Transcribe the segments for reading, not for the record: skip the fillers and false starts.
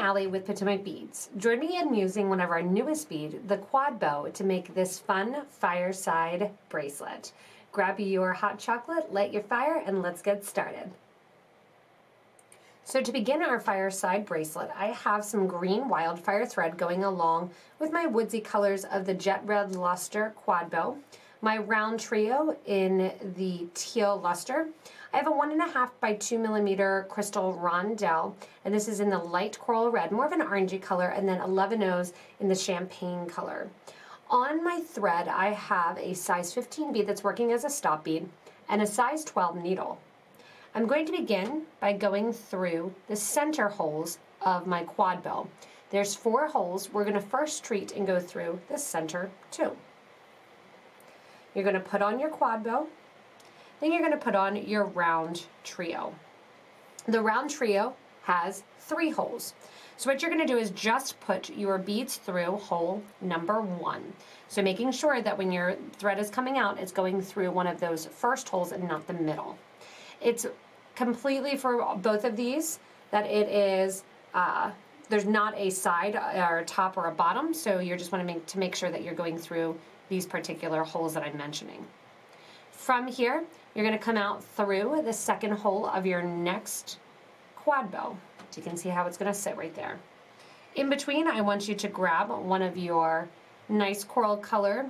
Allie with Potomac Beads. Join me in using one of our newest bead, the QuadBow, to make this fun fireside bracelet. Grab your hot chocolate, light your fire, and let's get started. So to begin our fireside bracelet, I have some green Wildfire thread going along with my woodsy colors of the jet red luster QuadBow, my Rountrio in the teal luster. I have a 1.5 by 2 millimeter crystal rondelle, and this is in the light coral red, more of an orangey color, and then 11 in the champagne color. On my thread, I have a size 15 bead that's working as a stop bead and a size 12 needle. I'm going to begin by going through the center holes of my QuadBow. There's 4 holes. We're going to first treat and go through the center 2. You're going to put on your QuadBow, then you're going to put on your Rountrio. The Rountrio has 3 holes. So what you're going to do is just put your beads through hole number 1. So making sure that when your thread is coming out, it's going through one of those first holes and not the middle. It's completely for both of these that it is, there's not a side or a top or a bottom, so you just want to make sure that you're going through these particular holes that I'm mentioning. From here, you're going to come out through the second hole of your next QuadBow. So you can see how it's going to sit right there. In between, I want you to grab one of your nice coral color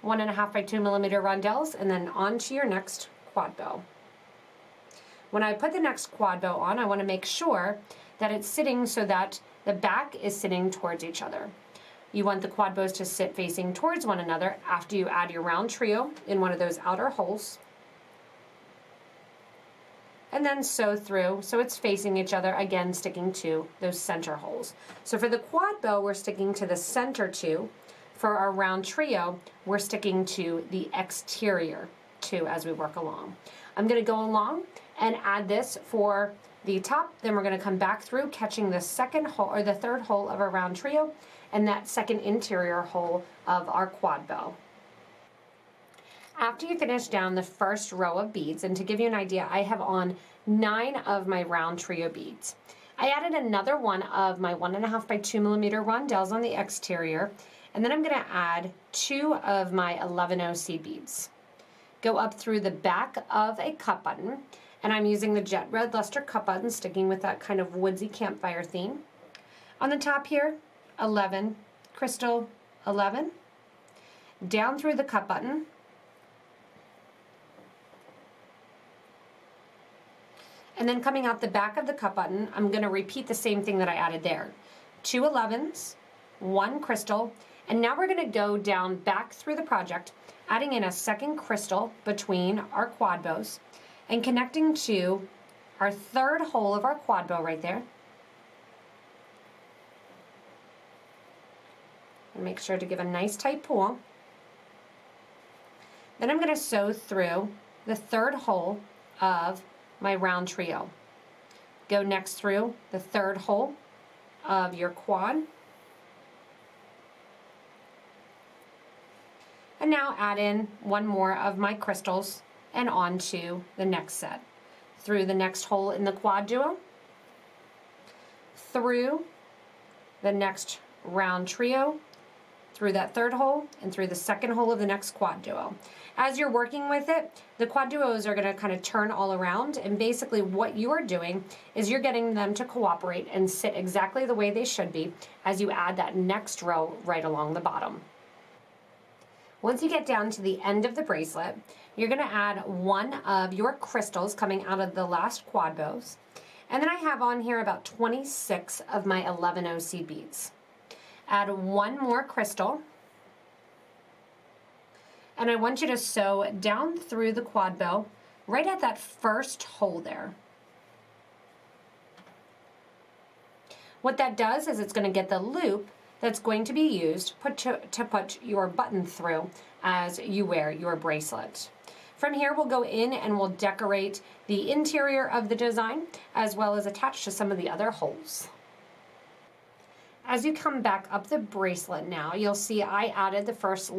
1.5 by 2 millimeter rondelles and then onto your next QuadBow. When I put the next QuadBow on, I want to make sure that it's sitting so that the back is sitting towards each other. You want the QuadBows to sit facing towards one another after you add your Rountrio in one of those outer holes. And then sew through so it's facing each other, again sticking to those center holes. So for the QuadBow, we're sticking to the center 2. For our Rountrio, we're sticking to the exterior 2 as we work along. I'm going to go along and add this for the top, then we're going to come back through catching the second hole or the third hole of our Rountrio and that second interior hole of our QuadBow. After you finish down the first row of beads, and to give you an idea, I have on 9 of my Rountrio beads. I added another one of my 1.5 by 2 millimeter rondelles on the exterior, and then I'm going to add 2 of my 11 seed beads. Go up through the back of a cup button, and I'm using the jet red luster cup button, sticking with that kind of woodsy campfire theme. On the top here, 11, crystal 11, down through the cup button, and then coming out the back of the cup button, I'm going to repeat the same thing that I added there. 2 11s, 1 crystal, and now we're going to go down back through the project, adding in a second crystal between our QuadBows and connecting to our third hole of our QuadBow right there. And make sure to give a nice tight pull. Then I'm going to sew through the third hole of my Rountrio. Go next through the third hole of your quad. And now add in 1 more of my crystals and onto the next set. Through the next hole in the QuadBow, through the next Rountrio, through that third hole, and through the second hole of the next QuadBow. As you're working with it, the QuadBows are going to kind of turn all around, and basically what you are doing is you're getting them to cooperate and sit exactly the way they should be as you add that next row right along the bottom. Once you get down to the end of the bracelet, you're going to add 1 of your crystals coming out of the last QuadBows, and then I have on here about 26 of my 11 seed beads. Add 1 more crystal, and I want you to sew down through the QuadBow right at that first hole there. What that does is it's going to get the loop that's going to be used to put your button through as you wear your bracelet. From here, we'll go in and we'll decorate the interior of the design as well as attach to some of the other holes. As you come back up the bracelet now, you'll see I added the first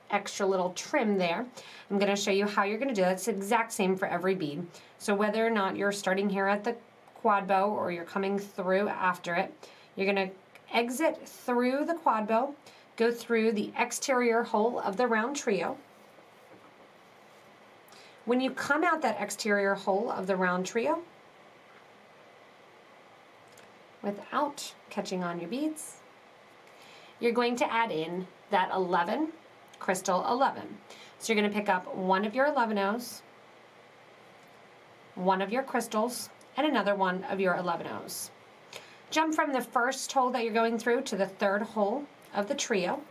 extra little trim there. I'm going to show you how you're going to do that. It's the exact same for every bead. So whether or not you're starting here at the quad bow or you're coming through after it, you're going to exit through the quad bow, go through the exterior hole of the round trio. When you come out that exterior hole of the round trio, without catching on your beads, you're going to add in that 11, crystal 11. So you're going to pick up one of your 11-Os, one of your crystals, and another one of your 11-Os. Jump from the first hole that you're going through to the third hole of the trio.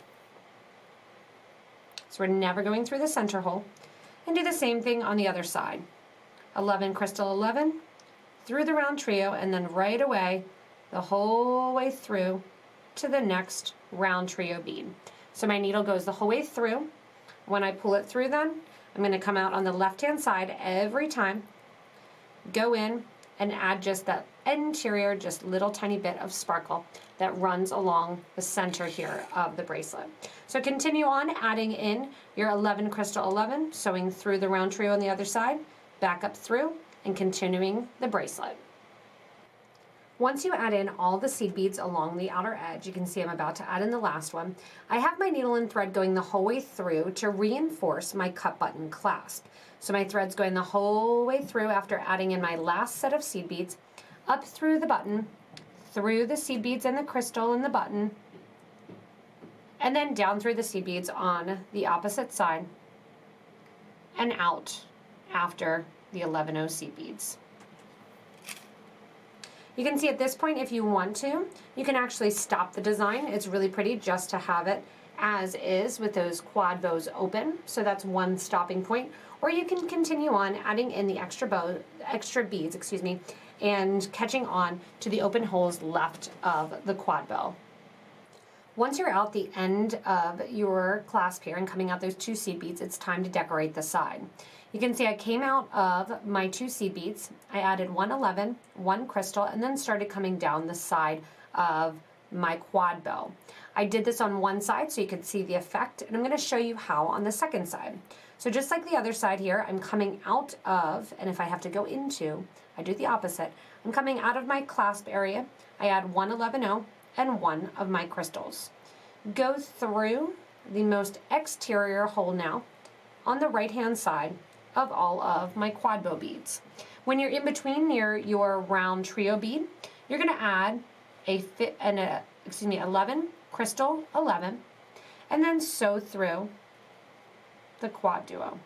So we're never going through the center hole. And do the same thing on the other side. 11, crystal 11, through the round trio, and then right away, the whole way through to the next round trio bead. So my needle goes the whole way through. When I pull it through then, I'm going to come out on the left-hand side every time, go in and add just that interior, just little tiny bit of sparkle that runs along the center here of the bracelet. So continue on adding in your 11 crystal 11, sewing through the round trio on the other side, back up through, and continuing the bracelet. Once you add in all the seed beads along the outer edge, you can see I'm about to add in the last one. I have my needle and thread going the whole way through to reinforce my cut button clasp. So my thread's going the whole way through after adding in my last set of seed beads, up through the button, through the seed beads and the crystal and the button, and then down through the seed beads on the opposite side, and out after the 11-O seed beads. You can see at this point, if you want to, you can actually stop the design. It's really pretty just to have it as is with those quad bows open. So that's one stopping point. Or you can continue on adding in the extra beads, and catching on to the open holes left of the quad bow. Once you're out the end of your clasp here and coming out those two seed beads, it's time to decorate the side. You can see I came out of my two seed beads, I added one 11, one crystal, and then started coming down the side of my quad bow. I did this on one side so you could see the effect, and I'm going to show you how on the second side. So just like the other side here, I'm coming out of, and if I have to go into, I do the opposite. I'm coming out of my clasp area, I add one 11-O and one of my crystals. Go through the most exterior hole now on the right-hand side of all of my quadbow beads. When you're in between near your round trio bead, you're going to add 11 crystal 11, and then sew through the quad duo.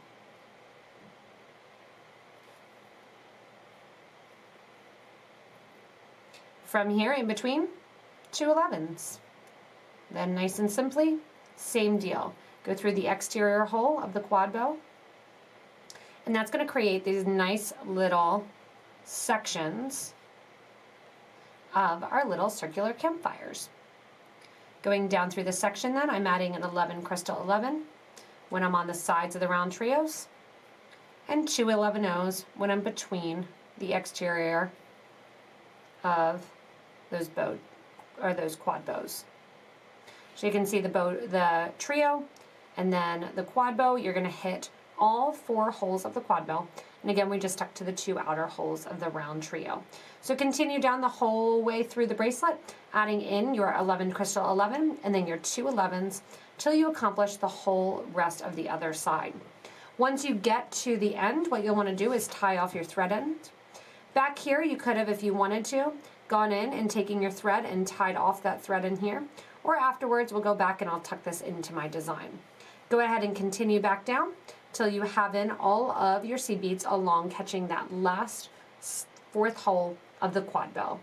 From here in between, two 11s. Then nice and simply, same deal. Go through the exterior hole of the quad bow, and that's going to create these nice little sections of our little circular campfires. Going down through the section then, I'm adding an 11 crystal 11 when I'm on the sides of the round trios, and two 11-Os when I'm between the exterior of those those quad bows. So you can see the trio, and then the quad bow, you're going to hit all four holes of the quad bow. And again, we just stuck to the two outer holes of the round trio. So continue down the whole way through the bracelet, adding in your 11 crystal 11 and then your two 11s till you accomplish the whole rest of the other side. Once you get to the end, what you'll want to do is tie off your thread end. Back here, you could have, if you wanted to, gone in and taking your thread and tied off that thread in here. Or afterwards, we'll go back and I'll tuck this into my design. Go ahead and continue back down till you have in all of your seed beads along, catching that last fourth hole of the quad bow.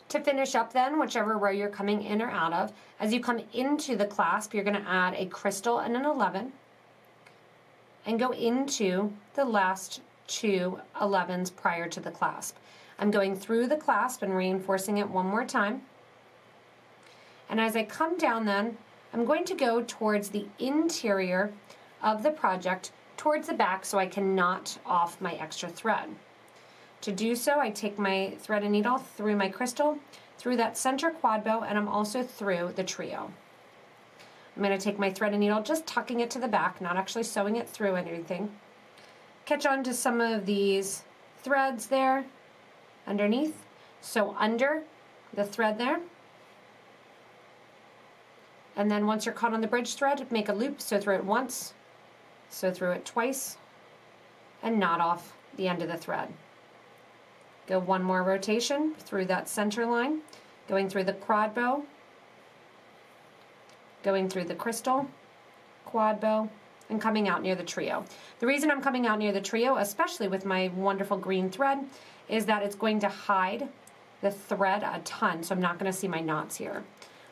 To finish up then, whichever row you're coming in or out of, as you come into the clasp, you're going to add a crystal and an 11 and go into the last two 11s prior to the clasp. I'm going through the clasp and reinforcing it one more time. And as I come down then, I'm going to go towards the interior of the project, towards the back, so I can knot off my extra thread. To do so, I take my thread and needle through my crystal, through that center quad bow, and I'm also through the trio. I'm going to take my thread and needle, just tucking it to the back, not actually sewing it through anything. Catch on to some of these threads there, underneath. So under the thread there. And then once you're caught on the bridge thread, make a loop, sew through it once, sew through it twice, and knot off the end of the thread. Go one more rotation through that center line, going through the quad bow, going through the crystal, quad bow, and coming out near the trio. The reason I'm coming out near the trio, especially with my wonderful green thread, is that it's going to hide the thread a ton, so I'm not going to see my knots here.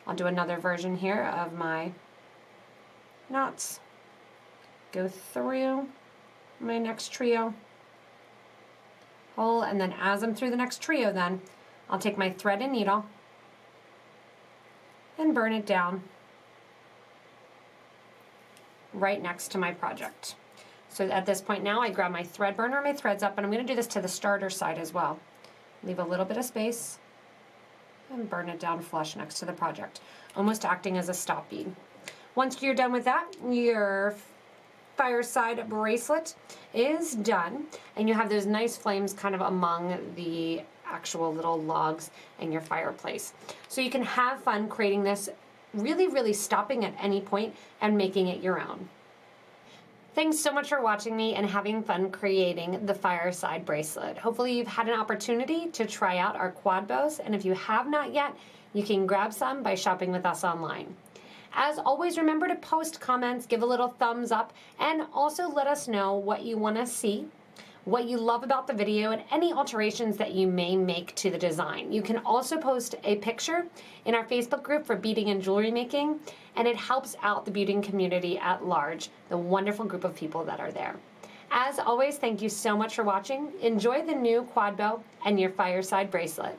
I'll do another version here of my knots. Go through my next trio hole, and then as I'm through the next trio, then I'll take my thread and needle and burn it down right next to my project. So at this point now, I grab my thread burner, my thread's up, and I'm going to do this to the starter side as well. Leave a little bit of space and burn it down flush next to the project, almost acting as a stop bead. Once you're done with that, your Fireside Bracelet is done, and you have those nice flames kind of among the actual little logs in your fireplace. So you can have fun creating this, really stopping at any point and making it your own. Thanks so much for watching me and having fun creating the Fireside Bracelet. Hopefully you've had an opportunity to try out our quad bows, and if you have not yet, you can grab some by shopping with us online. As always, remember to post comments, give a little thumbs up, and also let us know what you want to see, what you love about the video, and any alterations that you may make to the design. You can also post a picture in our Facebook group for beading and jewelry making, and it helps out the beading community at large, the wonderful group of people that are there. As always, thank you so much for watching. Enjoy the new quad bow and your Fireside Bracelet.